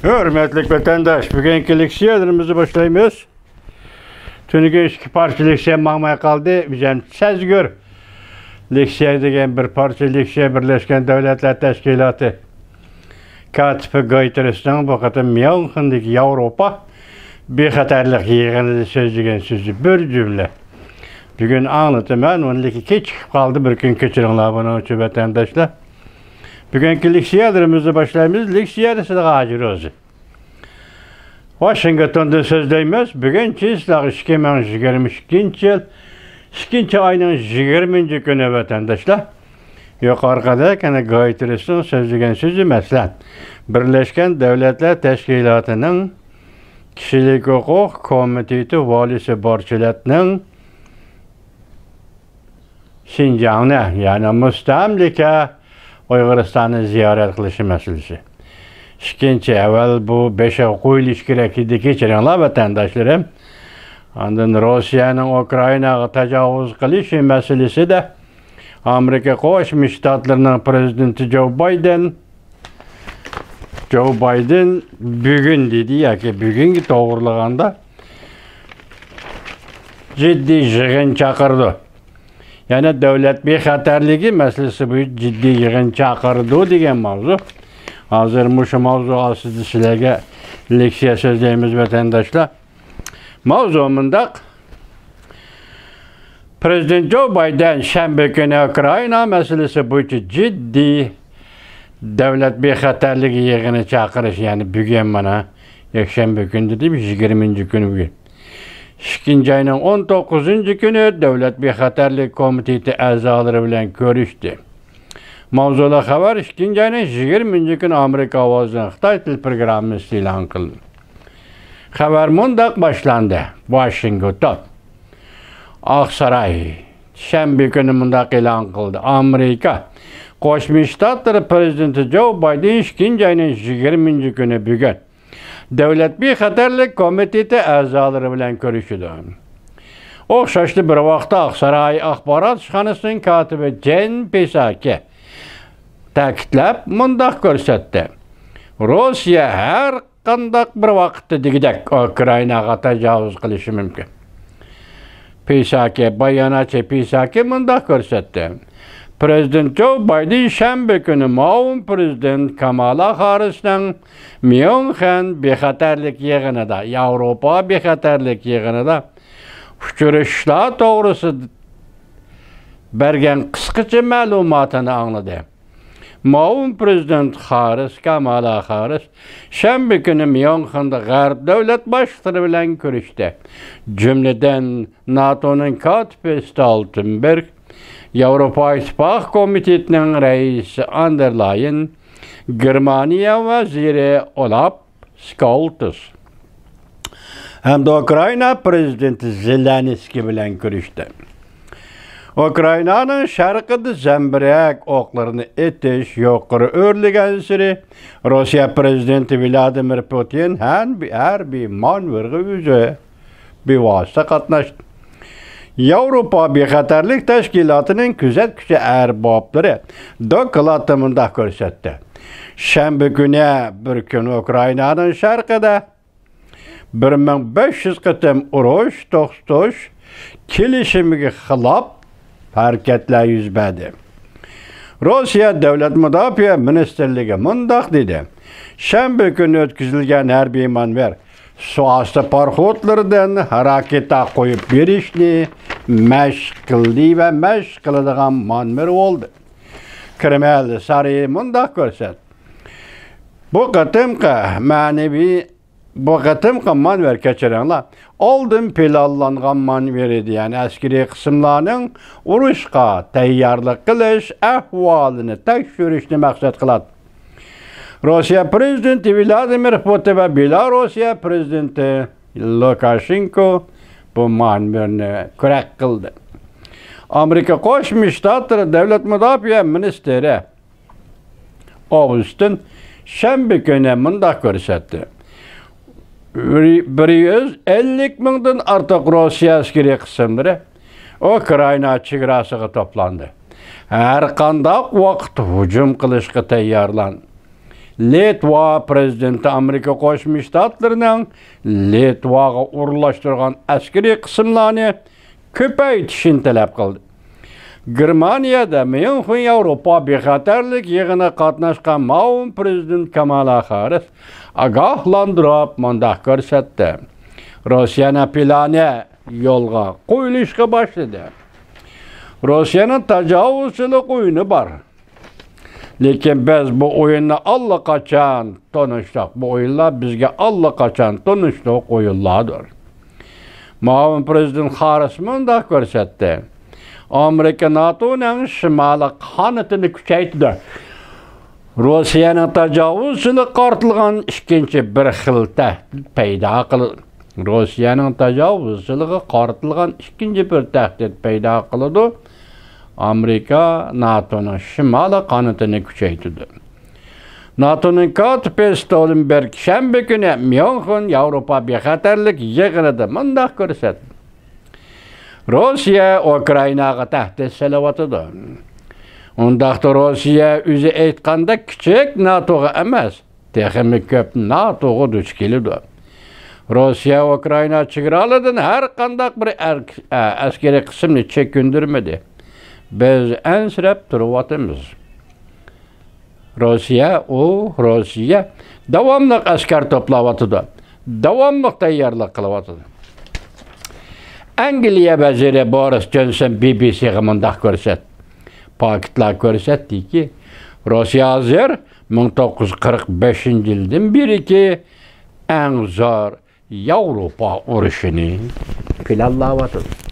Hürmetlik vatandaş, bugünkü leksiyalarımızı başlayımız. Tünüge iki parça leksiya mağmaya kaldı. Bizden Sezgür leksiya degen bir parça leksiya Birleşken Devletler Teşkilatı katibi gaytırısının bu kadar Münhen'deki Avrupa bexatarlık yığını söz degen sözü bir cümle. Bugün anlatıman, onunki keç kaldı bir gün keçirinler bunun için vatandaşlar. Bugünkü leksiyalarımızı başlayımız. Leksiyarısı da acırızı. Washington'da sözleyimiz. Bugün çizgiler 2022 yıl 2. ayının 20. günü vatandaşlar. Yukarıda gaytırısının sözlügen sözü mesela Birleşken Devletler Teşkilatı'nın Kişilik Hukuk Komiteti Valisi Barçilat'nın Şinjan'ı yani müstemlike Uyguristan'ı ziyaret kılışı meselesi. İkinci evvel bu 5 hukuku ilişkileri geçirenler vatandaşlarım. Ondan Rusya'nın Ukrayna'ya tecavüz kılışı meselesi de Amerika Koşmuş Ştatlarının prezidenti Joe Biden bugün dedi ya ki bugünkü doğrulığında ciddi yığın çakırdı. Yani devlet bexatarlığı meselesi bu ciddi yığın çakırdı degen mavzu. Hazır şu mavzu sizlerge leksiya sözleyimiz vatandaşlar. Mavzumunda Prezident Joe Biden şembe günü Ukrayna meselesi bu ciddi devlet bexatarlığı yığını çakırış yani bugün bana yakşembe günü dedim 20. günü bugün. 2. ayının 19. günü Devlet Bexatarlık Komiteti azaları bilen görüştü. Mavzula haber 2. ayının 20. günü Amerika Avazı'nın Xitay Til Programı ilan kıldı. Haber mundaq başlandı. Washington, Aksaray, şembe günü mundaq ilan kıldı. Amerika Koşmuş Ştatları Prezidenti Joe Biden 2. ayının 20. günü bugün Devlet Bexatarlık Komiteti azaları bilen görüşüdü. Oxşaşlı bir vaqtda Aksaray Axbarat İşxanasının katibi Jen Psaki ta'kidlab mundaq ko'rsatdi. Rossiya har qandaq bir vaqtda degidek Ukraynaga tajovuz qilishi mumkin. Psaki mundaq ko'rsatdi. Prezident Joe Biden şembe günü Mağun Prezident Kamala Harris'nin Münhen bexatarlık yığınıda, Avrupa bexatarlık yığınıda uçuruşlar doğrusu bergen kıskaça malumatını anladı. Mağun Prezident Kamala Harris şembe günü Münhen'de Garp devlet başları bilen görüştü. Cümleden NATO'nun katibi Stoltenberg, Avrupa İttifak Komiteti'nin reisi Anderleyen, Germaniya vaziri Olaf Scholz hem de Ukrayna Prezidenti Zelenski bilen görüştü. Ukrayna'nın şarkıda zemberek oklarını etiş yukarı örlügen sürü Rusya Prezidenti Vladimir Putin her bir manvergi yüze bir vasıta katlaştı. Avrupa Bexatarlık Teşkilatı'nın küzetkiçi erbapları doklatımında görsetti. Şembe günü bir gün Ukrayna'nın şarkıda 1500 kıtım uruş, toxtuş, kilişimigi xilap hareketler yüz berdi. Rusya Devlet Müdafiə Ministerliği mundaq dedi. Şembe günü ötküzülgen hərbi manver suastı parxotlardan harekete koyup berişni meşguldi ve meşguladigan manver oldu. Kreml sarayı mundaq ko'rsat. Bu qatımqı manver keçirenler oldun planlangan manver idi. Yani askeri kısımlarının uruşqa tayyorlik qilish ahvolini tekshirishni maqsad qiladi. Rusya Prezidenti Vladimir Putin ve Belarusya Prezidenti Lukashenko bu manverini kurak kıldı. Amerika Koşmuş Ştatları Devlet Müdafiə Ministeri Austin şembe günü mundaq ko'rsatdi. 150 mingdan artıq Rusya askeri kısımları Ukrayna chegarasiga toplandı. Her qandaq vaqt hücum qilishga tayyorlan. Litva prezidenti Amerika Qo'shma Shtatlarining Litvaga o'rlashtirgan askariy qismlarni ko'paytirishni talab qildi. Germaniyada München Yevropa bexatarlik yig'inida qatnashgan ma'mur prezident Kamala Harris ogohlantirib mundaq ko'rsatdi. Rossiyaning plani yo'lga qo'yilishga boshladi. Rossiyaning tajovuzchilik o'yini bor. Lekin biz bu o'yinni allaqachon tanishdik. Bu o'yinlar bizga allaqachon tanishdik o'yinlardir. Ma'mur prezident Harris mundaq ko'rsatdi. Amerika NATO'ning shimoliy qanotini kuchaytirdi. Rossiyaning tajovuzchilik qartilgan ikkinchi bir xil tahdid paydo qildi. Rossiyaning tajovuzchiligi qartilgan ikkinchi bir tahdid paydo qildi. Amerika NATO'ning shimoliy qanotini kuchaytirdi. NATO'ning kotibi Stoltenberg shanba kuni München Yevropa bexatarlik yig'inida mundaq ko'rsatdi. Rossiya Ukrainaga tahdid solayotdi. Undaqda Rossiya o'zi aytganda kichik NATO'ga emas, texnik ko'p NATO'ga duch keldi. Rossiya Ukraina chegaralaridan har qanday bir askariy qismni chekindirmadi. Biz ansirab turyapmiz. Rossiya davomli askar to'playotdi. Davomli tayyorlik qilyapti. Angliya vaziri Boris Johnson BBC'ga mundaq ko'rsatdi. Paketlar ko'rsatdiki, Rossiya hozir 1945-yildan beriki eng zo'r Yevropa urushini planlayapti.